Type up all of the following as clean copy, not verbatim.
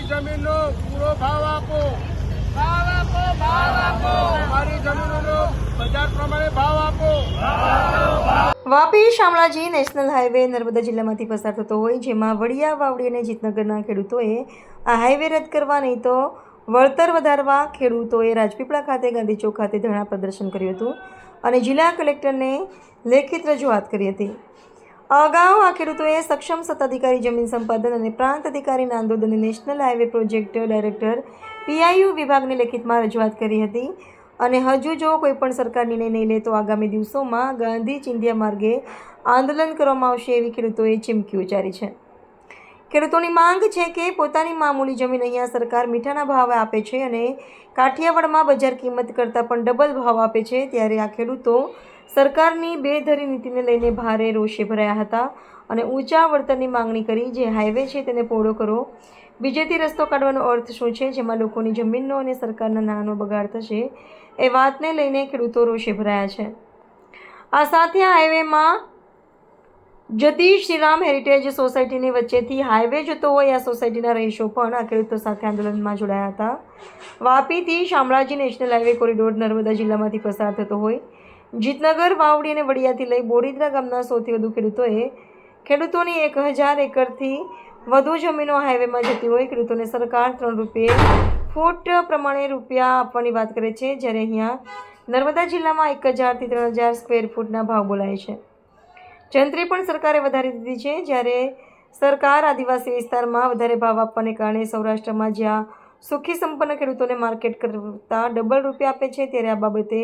અમારી જમીનનો પૂરો ભાવ આપો, ભાવ આપો, ભાવ આપો. અમારી જમીનોનો બજાર પ્રમાણે ભાવ આપો. વાપી શામળાજી નેશનલ હાઈવે નર્મદા જિલ્લામાંથી પસાર થતો હોય, જેમાં વડિયા, વાવડી અને જીતનગરના ખેડૂતોએ આ હાઈવે રદ કરવા નહીં તો વળતર વધારવા ખેડૂતોએ રાજપીપળા ખાતે ગાંધી ચોક ખાતે ધરણા પ્રદર્શન કર્યું હતું અને જિલ્લા કલેક્ટરને લેખિત રજૂઆત કરી હતી. અગાઉ આ ખેડૂતોએ સક્ષમ સત્તાધિકારી, જમીન સંપાદન અને પ્રાંત અધિકારી નાંદોદ અને national highway project director PIU વિભાગને લેખિતમાં રજૂઆત કરી હતી અને હજુ જો કોઈપણ સરકાર નિર્ણય નહીં લે તો આગામી દિવસોમાં ગાંધી ચિંધ્યા માર્ગે આંદોલન કરવામાં આવશે એવી ખેડૂતોએ ચીમકી ઉચ્ચારી છે. ખેડૂતોની માંગ છે કે પોતાની મામૂલી જમીન અહીંયા સરકાર મીઠાના ભાવે આપે છે અને કાઠિયાવાડમાં બજાર કિંમત કરતાં પણ ડબલ ભાવ આપે છે. ત્યારે આ ખેડૂતો સરકારની બેધરી નીતિને લઈને ભારે રોષે ભરાયા હતા અને ઊંચા વળતરની માંગણી કરી. જે હાઈવે છે તેને પહોળો કરો, બીજેથી રસ્તો કાઢવાનો અર્થ શું છે, જેમાં લોકોની જમીનનો અને સરકારના નાણાંનો બગાડ થશે એ વાતને લઈને ખેડૂતો રોષે ભરાયા છે. આ સાથે આ હાઈવેમાં જતી શ્રીરામ હેરિટેજ સોસાયટીની વચ્ચેથી હાઈવે જતો હોય આ સોસાયટીના રહીશો પણ આ ખેડૂતો સાથે આંદોલનમાં જોડાયા હતા. વાપીથી Shamlaji national highway corridor Narmada જિલ્લામાંથી પસાર થતો હોય, જીતનગર, વાવડી અને વડિયાથી લઈ બોરીદ્રા ગામના સૌથી વધુ ખેડૂતોની 1000 એકરથી વધુ જમીનો હાઈવેમાં જતી હોય. ખેડૂતોને સરકાર 3 રૂપિયે ફૂટ પ્રમાણે રૂપિયા આપવાની વાત કરે છે, જ્યારે અહીંયા નર્મદા જિલ્લામાં 1000 થી 3000 સ્ક્વેર ફૂટના ભાવ બોલાય છે. જંત્રી પણ સરકારે વધારી દીધી છે. જ્યારે સરકાર આદિવાસી વિસ્તારમાં વધારે ભાવ આપવાને કારણે સૌરાષ્ટ્રમાં જ્યાં સુખી સંપન્ન ખેડૂતોને માર્કેટ કરતાં ડબલ રૂપિયા આપે છે, ત્યારે આ બાબતે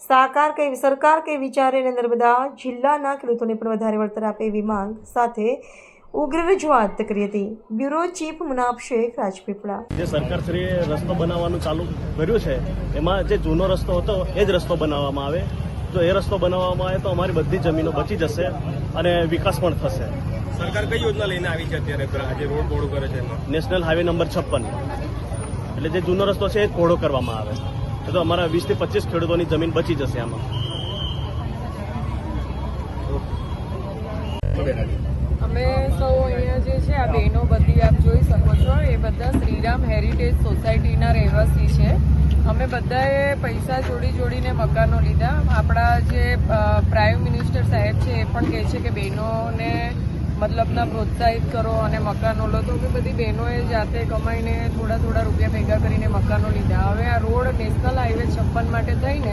સરકાર કંઈ વિચારે અને નર્મદા જિલ્લાના ખેડૂતોને પણ વધારે વળતર આપે એવી માંગ સાથે ઉગ્ર રજૂઆત કરી હતી. Bureau chief Munaf Shaikh, Rajpipla. જે સરકારશ્રીએ રસ્તો બનાવવાનું ચાલુ કર્યું છે એમાં જે જૂનો રસ્તો હતો એ જ રસ્તો બનાવવામાં આવે. જો એ રસ્તો બનાવવામાં આવે તો અમારી બધી જમીનો બચી જશે અને વિકાસ પણ થશે. સરકાર કઈ યોજના લઈને આવી છે અત્યારે આજે રોડ પહોળો કરે છે એમાં? નેશનલ હાઈવે નંબર 56 એટલે જે જૂનો રસ્તો છે એ જ પહોળો કરવામાં આવે તો અમારા 20 થી 25 ખેડૂતોની જમીન બચી જશે આમાં. અમે સૌ અહીંયા જે છે આ બહેનો બધી આપ જોઈ શકો છો એ બધા શ્રીરામ હેરિટેજ સોસાયટીના રહેવાસી છે. અમે બધાએ પૈસા જોડીને મકાનો લીધા. આપણા જે પ્રાઇમ મિનિસ્ટર સાહેબ છે એ પણ કહે છે કે બહેનોને મતલબના પ્રોત્સાહિત કરો અને મકાનો લો. તો અમે બધી બહેનોએ જાતે કમાઈને થોડા રૂપિયા ભેગા કરીને મકાનો લીધા. હવે આ રોડ નેશનલ હાઈવે 56 માટે થઈને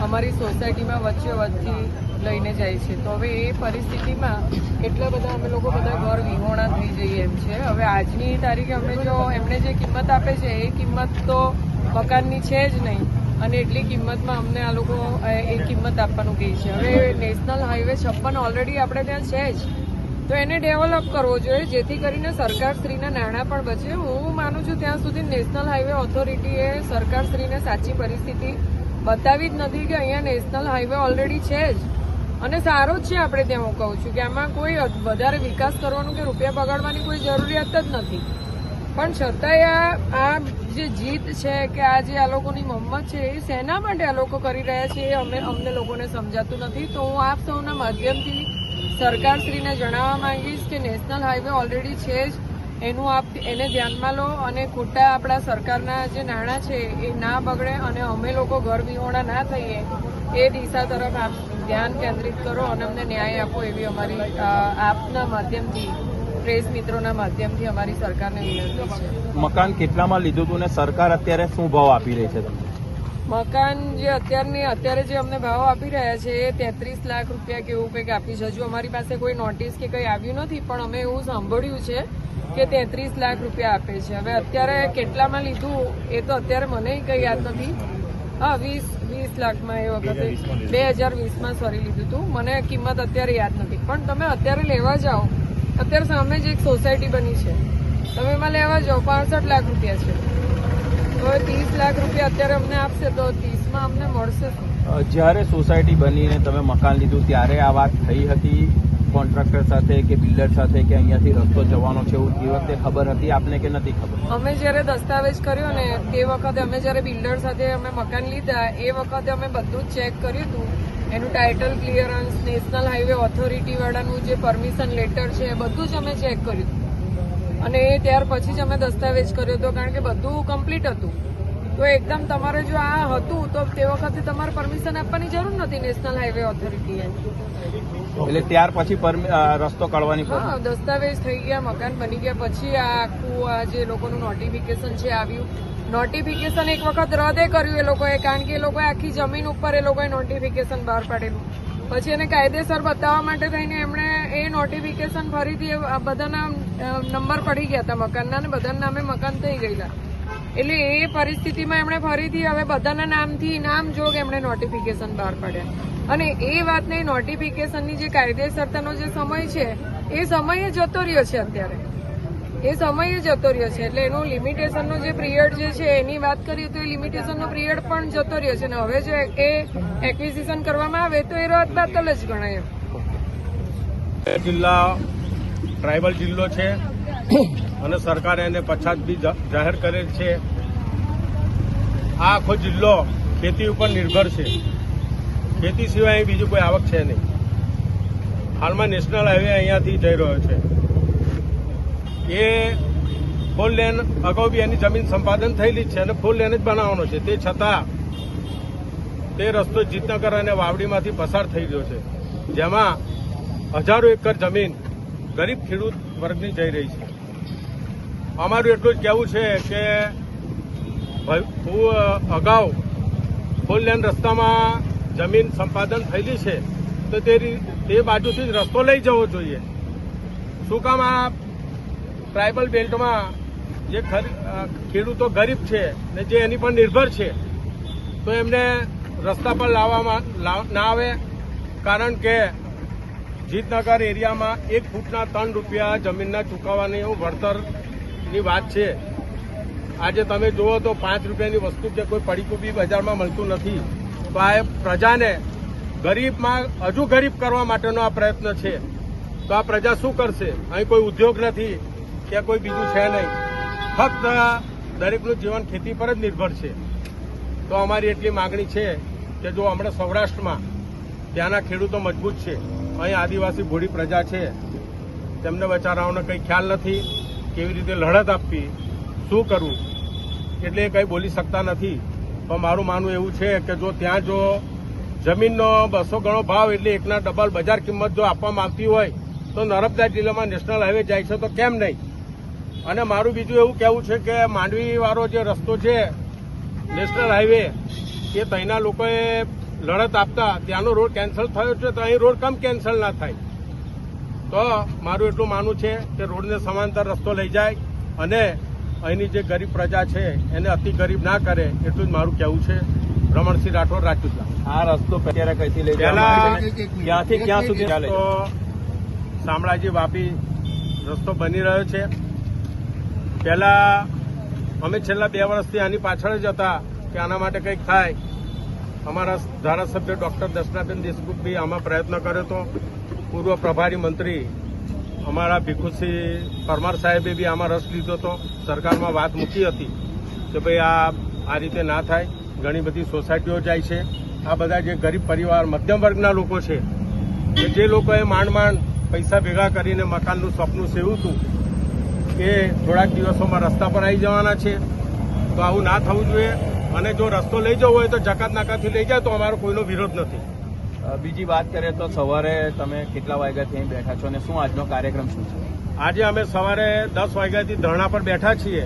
અમારી સોસાયટીમાં વચ્ચે લઈને જાય છે. તો હવે એ પરિસ્થિતિમાં એટલા બધા અમે લોકો બધા ઘર વિહોણા થઈ જઈએ એમ છે. હવે આજની તારીખે અમે જો એમણે જે કિંમત આપે છે એ કિંમત તો મકાનની છે જ નહીં અને એટલી કિંમતમાં અમને આ લોકો એ કિંમત આપવાનું કહે છે. હવે નેશનલ હાઈવે 56 ઓલરેડી આપણે ત્યાં છે જ, તો એને ડેવલપ કરવો જોઈએ જેથી કરીને સરકારશ્રીના નાણાં પણ બચે. હું માનું છું ત્યાં સુધી નેશનલ હાઈવે ઓથોરિટીએ સરકારશ્રીને સાચી પરિસ્થિતિ બતાવી જ નથી કે અહીંયા નેશનલ હાઈવે ઓલરેડી છે જ અને સારો જ છે. આપણે ત્યાં હું કહું છું કે આમાં કોઈ વધારે વિકાસ કરવાનું કે રૂપિયા બગાડવાની કોઈ જરૂરિયાત જ નથી. પણ છતાંય આ જે જીત છે કે આ જે આ લોકોની મમ્મત છે એ શેના માટે આ લોકો કરી રહ્યા છે એ અમને લોકોને સમજાતું નથી. તો હું આપ સૌના માધ્યમથી સરકારશ્રીને જણાવવા માંગીશ કે નેશનલ હાઈવે ઓલરેડી છે જ, એને ધ્યાનમાં લો અને ખોટા આપણા સરકારના જે નાણાં છે એ ના બગડે અને અમે લોકો ઘર વિહોણા ના થઈએ એ દિશા તરફ આપ ધ્યાન કેન્દ્રિત કરો અને અમને ન્યાય આપો એવી અમારી આપના માધ્યમથી, પ્રેસ મિત્રોના માધ્યમથી અમારી સરકારને વિનંતી છે. મકાન કેટલામાં લીધું હતું ને સરકાર અત્યારે શું ભાવ આપી રહી છે તમને? મકાન જે અત્યારે જે અમને ભાવ આપી રહ્યા છે એ 33 લાખ રૂપિયા કે એવું કંઈક આપી છે. હજુ અમારી પાસે કોઈ નોટિસ કે કંઈ આવ્યું નથી, પણ અમે એવું સાંભળ્યું છે કે 33 લાખ રૂપિયા આપે છે. હવે અત્યારે કેટલામાં લીધું એ તો અત્યારે મને કંઈ યાદ નથી. હા, 20 લાખમાં એ વખતે 2020માં લીધું હતું. મને કિંમત અત્યારે યાદ નથી, પણ તમે અત્યારે લેવા જાઓ, અત્યારે સામે જ એક સોસાયટી બની છે, તમે એમાં લેવા જાઓ 65 લાખ રૂપિયા છે. હવે 30 લાખ રૂપિયા અત્યારે અમને આપશે તો 30માં અમને મળશે. જ્યારે સોસાયટી બનીને તમે મકાન લીધું ત્યારે આ વાત થઈ હતી કોન્ટ્રાક્ટર સાથે કે બિલ્ડર સાથે કે અહીંયાથી રસ્તો જવાનો છે એવું એ વખતે ખબર હતી આપને કે નથી ખબર? અમે જ્યારે દસ્તાવેજ કર્યો ને તે વખતે અમે જ્યારે બિલ્ડર સાથે અમે મકાન લીધા એ વખતે અમે બધું જ ચેક કર્યું હતું. એનું title clearance, national highway authority વાળાનું જે પરમિશન લેટર છે એ બધું જ અમે ચેક કર્યું. અને અને ત્યાર પછી જ અમે દસ્તાવેજ કર્યો હતો, કારણ કે બધું કમ્પ્લીટ હતું. તો એકદમ તમારે જો આ હતું તો તે વખતે તમારે પરમિશન આપવાની જરૂર નથી નેશનલ હાઈવે ઓથોરિટીએ. એટલે ત્યાર પછી રસ્તો કાઢવાની હા, દસ્તાવેજ થઈ ગયા, મકાન બની ગયા પછી આ આખું આ જે લોકોનું નોટિફિકેશન છે આવ્યું. નોટિફિકેશન એક વખત રદ કર્યું એ લોકોએ, કારણ કે એ લોકોએ આખી જમીન ઉપર એ લોકોએ નોટિફિકેશન બહાર પાડેલું. પછી એને કાયદેસર બતાવવા માટે થઈને એમણે એ નોટિફિકેશન ફરીથી બધાના નંબર પડી ગયા હતા મકાનના, અને બધાના નામે મકાન થઈ ગયેલા. એટલે એ પરિસ્થિતિમાં એમણે ફરીથી હવે બધાના નામથી નામ જોગ એમણે નોટિફિકેશન બહાર પાડ્યા. અને એ વાતને નોટિફિકેશનની જે કાયદેસરતાનો જે સમય છે એ સમય જતો રહ્યો છે અત્યારે, એ સમય જતો રહ્યો છે. એટલે એનું લિમિટેશનનો જે પિરિયડ જે છે એની વાત કરીએ તો એ લિમિટેશનનો પિરિયડ પણ જતો રહ્યો છે. અને હવે જો એ એક્વિઝિશન કરવામાં આવે તો એ રદ બાતલ જ ગણાય. જિલ્લા ટ્રાઇબલ જિલ્લો છે અને સરકારે એને પછાત બી જાહેર કરેલ છે. આ આખો જિલ્લો ખેતી ઉપર નિર્ભર છે, ખેતી સિવાય બીજું કોઈ આવક છે નહીં. હાલમાં નેશનલ હાઈવે અહીંયાથી જઈ રહ્યો છે. એ ફોર લેન અગાઉ બી એની જમીન સંપાદન થયેલી જ છે અને ફોર લેન જ બનાવવાનો છે. તે છતાં તે રસ્તો જીતનગર અને વાવડીમાંથી પસાર થઈ રહ્યો છે, જેમાં હજારો એકર જમીન ગરીબ ખેડૂત વર્ગની જઈ રહી છે. અમારું એટલું જ કહેવું છે કે અગાઉ ફોર લેન રસ્તામાં જમીન સંપાદન થયેલી છે તો તે બાજુથી જ રસ્તો લઈ જવો જોઈએ. શું કામ આ ટ્રાઇબલ બેલ્ટમાં જે ખેડૂતો ગરીબ છે ને જે એની પર નિર્ભર છે તો એમને રસ્તા પર લાવવામાં ના આવે, કારણ કે જીતનગર એરિયામાં 1 ફૂટના 3 રૂપિયા જમીનના ચૂકવવાની વળતરની વાત છે. આજે તમે જુઓ તો 5 રૂપિયાની વસ્તુ કે કોઈ પડીકું બી બજારમાં મળતું નથી. તો આ પ્રજાને ગરીબમાં હજુ ગરીબ કરવા માટેનો આ પ્રયત્ન છે. તો આ પ્રજા શું કરશે? અહીં કોઈ ઉદ્યોગ નથી કે કોઈ બીજું છે નહીં, ફક્ત દરેકનું જીવન ખેતી પર જ નિર્ભર છે. તો અમારી એટલી માગણી છે કે જો હમણાં સૌરાષ્ટ્રમાં ત્યાંના ખેડૂતો મજબૂત છે, અહીં આદિવાસી ભોળી પ્રજા છે, તેમને બચારાઓને કંઈ ખ્યાલ નથી કેવી રીતે લડત આપવી, શું કરવું, એટલે એ કંઈ બોલી શકતા નથી. પણ મારું માનવું એવું છે કે જો ત્યાં જો જમીનનો 200 ગણો ભાવ એટલે એકના ડબલ બજાર કિંમત જો આપવામાં આવતી હોય તો નર્મદા જિલ્લામાં નેશનલ હાઈવે જાય છે તો કેમ નહીં? અને મારું બીજું એવું કહેવું છે કે માંડવીવાળો જે રસ્તો છે નેશનલ હાઈવે, એ ત્યાંના લોકોએ લડત આપતા ત્યાંનો રોડ કેન્સલ થયો છે તો અહીં રોડ કેમ કેન્સલ ના થાય? તો મારું એટલું માનવું છે કે રોડને સમાંતર રસ્તો લઈ જાય અને અહીંની જે ગરીબ પ્રજા છે એને અતિ ગરીબ ના કરે, એટલું જ મારું કહેવું છે. રમણસિંહ રાઠોડ, રાજપીપળા. આ રસ્તો અત્યારે કઈથી લઈ ક્યાંથી ક્યાં સુધી ચાલે? શામળાજી વાપી રસ્તો બની રહ્યો છે. પહેલા અમે છેલ્લા 2 વર્ષથી આની પાછળ જ હતા કે આના માટે કંઈક થાય. અમારા ધારાસભ્ય ડોક્ટર દર્શનાબેન દેશમુખ બી આમાં પ્રયત્ન કર્યો હતો. પૂર્વ પ્રભારી મંત્રી અમારા ભીખુસિંહ પરમાર સાહેબે બી આમાં રસ લીધો હતો. સરકારમાં વાત મૂકી હતી કે ભાઈ આ રીતે ના થાય. ઘણી બધી સોસાયટીઓ જાય છે. આ બધા જે ગરીબ પરિવાર મધ્યમ વર્ગના લોકો છે કે જે લોકોએ માંડ પૈસા ભેગા કરીને મકાનનું સપનું સેવ્યું હતું એ થોડાક દિવસોમાં રસ્તા પર આવી જવાના છે. તો આવું ના થવું જોઈએ. અને જો રસ્તો લઈ જવો હોય તો જકાત નાકાથી લઈ જાય તો અમારો કોઈનો વિરોધ નથી. બીજી વાત કરીએ તો સવારે તમે કેટલા વાગ્યાથી અહીં બેઠા છો અને શું આજનો કાર્યક્રમ શું છે? આજે અમે સવારે 10 વાગ્યાથી ધરણા પર બેઠા છીએ.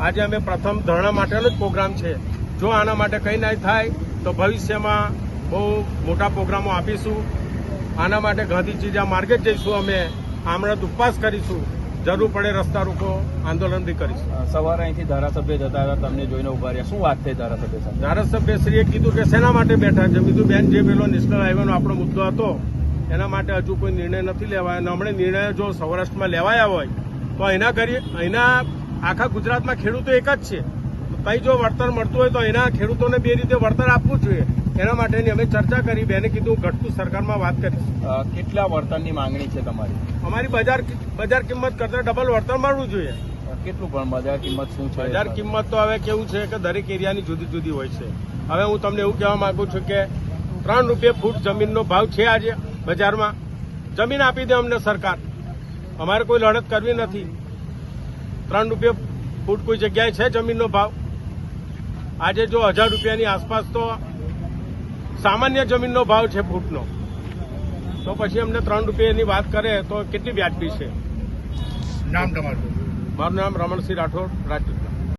આજે અમે પ્રથમ ધરણા માટેનો જ પ્રોગ્રામ છે. જો આના માટે કંઈ ના થાય તો ભવિષ્યમાં બહુ મોટા પ્રોગ્રામો આપીશું. આના માટે ગાંધીજી માર્ગે જ જઈશું. અમે આમરત ઉપવાસ કરીશું. જરૂર પડે રસ્તા રોકો આંદોલન બી કરીશું. સવારે અહીંથી ધારાસભ્ય જતા હતા, તમને જોઈને ઉભા રહ્યા, શું વાત થઈ ધારાસભ્ય સાથે? ધારાસભ્યશ્રીએ કીધું કે શેના માટે બેઠા છે? બીજું બેન જે પેલો નેશનલ હાઈવેનો આપણો મુદ્દો હતો એના માટે હજુ કોઈ નિર્ણય નથી લેવાયો. અને હમણાં નિર્ણય જો સૌરાષ્ટ્રમાં લેવાયા હોય તો અહીંના આખા ગુજરાતમાં ખેડૂતો એક જ છે. કંઈ જો વળતર મળતું હોય તો એના ખેડૂતોને 2 રીતે વળતર આપવું જોઈએ. એના માટેની અમે ચર્ચા કરી. બેને કીધું ઘટતું સરકારમાં વાત કરીશ. કેટલા વળતરની માંગણી છે તમારી? અમારી બજાર કિંમત કરતા ડબલ વળતર મળવું જોઈએ. કેટલું પણ બજાર કિંમત શું છે? બજાર કિંમત તો હવે કેવું છે કે દરેક એરિયાની જુદી જુદી હોય છે. હવે હું તમને એવું કહેવા માંગુ છું કે 3 રૂપિયા ફૂટ જમીનનો ભાવ છે આજે બજારમાં. જમીન આપી દે અમને સરકાર, અમારે કોઈ લડત કરવી નથી. ₹3 ફૂટ કોઈ જગ્યાએ છે જમીનનો ભાવ? આજે જો 1000 રૂપિયાની આસપાસ તો સામાન્ય જમીનનો ભાવ છે ફૂટનો, તો પછી અમને ₹3ની વાત કરે તો કેટલી વ્યાજબી છે? નામ તમારું? મારું નામ રમણસિંહ રાઠોડ, રાજપીપળા.